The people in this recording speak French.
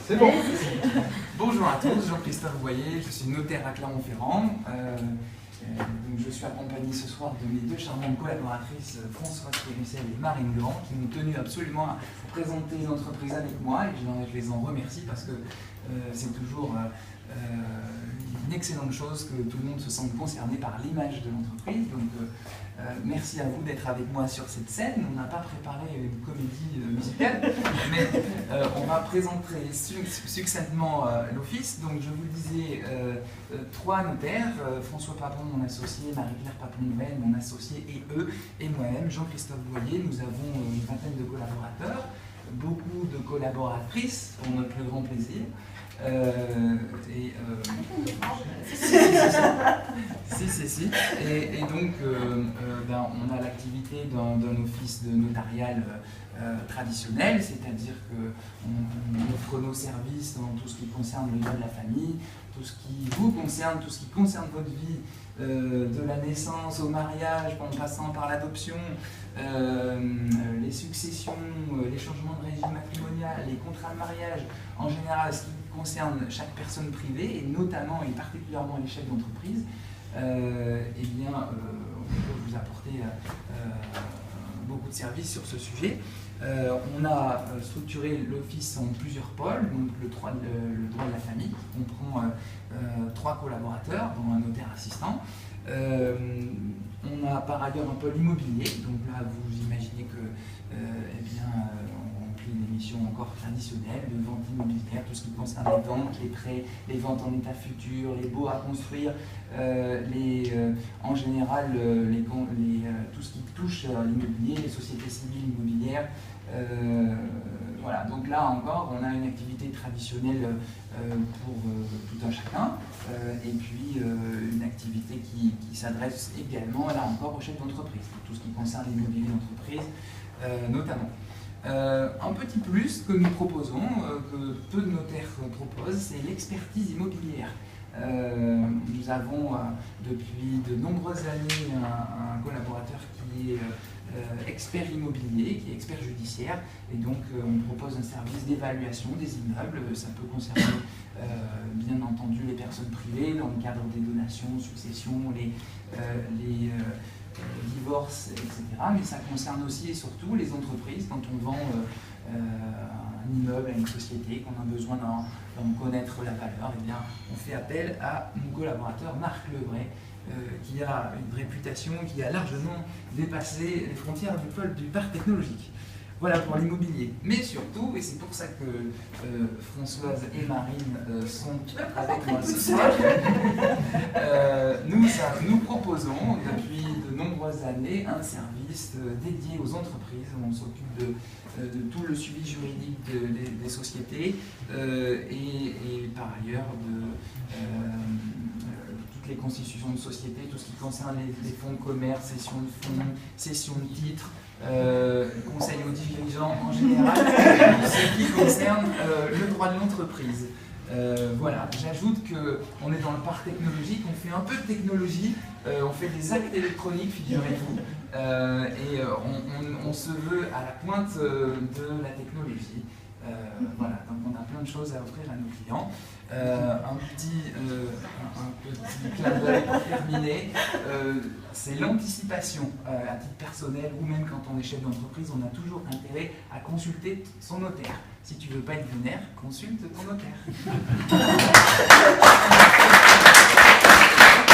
C'est bon. Bonjour à tous, Jean-Christophe Boyer, je suis notaire à Clermont-Ferrand. Je suis accompagné ce soir de mes deux charmantes collaboratrices, Françoise Pérussel et Marine Grand, qui m'ont tenu absolument à présenter l'entreprise avec moi, et je les en remercie parce que c'est toujours une excellente chose que tout le monde se sente concerné par l'image de l'entreprise. Donc merci à vous d'être avec moi sur cette scène. On n'a pas préparé une comédie musicale, mais on va présenter succinctement l'office. Donc je vous le disais, trois notaires, François Papon, mon associé, Marie-Claire Papon-Noël, mon associé, et eux, et moi-même, Jean-Christophe Boyer. Nous avons une vingtaine de collaborateurs, beaucoup de collaboratrices, pour notre plus grand plaisir. Si. Et donc, on a l'activité d'un office de notarial traditionnel, c'est-à-dire qu'on offre nos services dans tout ce qui concerne le droit de la famille, tout ce qui vous concerne, tout ce qui concerne votre vie, de la naissance au mariage, en passant par l'adoption, les successions, les changements de régime matrimonial, les contrats de mariage, en général ce qui concerne chaque personne privée, et notamment et particulièrement les chefs d'entreprise, on peut vous apporter beaucoup de services sur ce sujet. On a structuré l'office en plusieurs pôles, donc le droit de la famille, qui comprend 3 collaborateurs, dont un notaire assistant. On a par ailleurs un pôle immobilier, donc là vous imaginez que on remplit des missions encore traditionnelles de vente immobilière, tout ce qui concerne les ventes, les prêts, les ventes en état futur, les baux à construire, en général tout ce qui touche à l'immobilier, les sociétés civiles immobilières. Voilà, donc là encore, on a une activité traditionnelle pour tout un chacun, et puis une activité qui s'adresse également, là encore, aux chefs d'entreprise, tout ce qui concerne l'immobilier d'entreprise notamment. Un petit plus que nous proposons, que peu de notaires proposent, c'est l'expertise immobilière. Nous avons depuis de nombreuses années un collaborateur qui est expert immobilier, qui est expert judiciaire, et donc on propose un service d'évaluation des immeubles. Ça peut concerner bien entendu les personnes privées dans le cadre des donations, successions, les divorces, etc. Mais ça concerne aussi et surtout les entreprises. Quand on vend un immeuble à une société, qu'on a besoin d'en connaître la valeur, eh bien, on fait appel à mon collaborateur Marc Lebray, qui a une réputation qui a largement dépassé les frontières du parc technologique. Voilà pour l'immobilier. Mais surtout, et c'est pour ça que Françoise et Marine sont avec moi ce soir, nous proposons depuis de nombreuses années un service dédié aux entreprises. On s'occupe de tout le suivi juridique des sociétés et par ailleurs de toutes les constitutions de sociétés, tout ce qui concerne les fonds de commerce, cession de fonds, cession de titres, conseil aux dirigeants en général, ce qui concerne le droit de l'entreprise. Voilà, j'ajoute qu'on est dans le parc technologique, on fait un peu de technologie, on fait des actes électroniques, figurez-vous, et on se veut à la pointe de la technologie. Voilà, donc on a plein de choses à offrir à nos clients. Un petit clin d'œil pour terminer, c'est l'anticipation à titre personnel, ou même quand on est chef d'entreprise, on a toujours intérêt à consulter son notaire. Si tu ne veux pas être vénère, consulte ton notaire.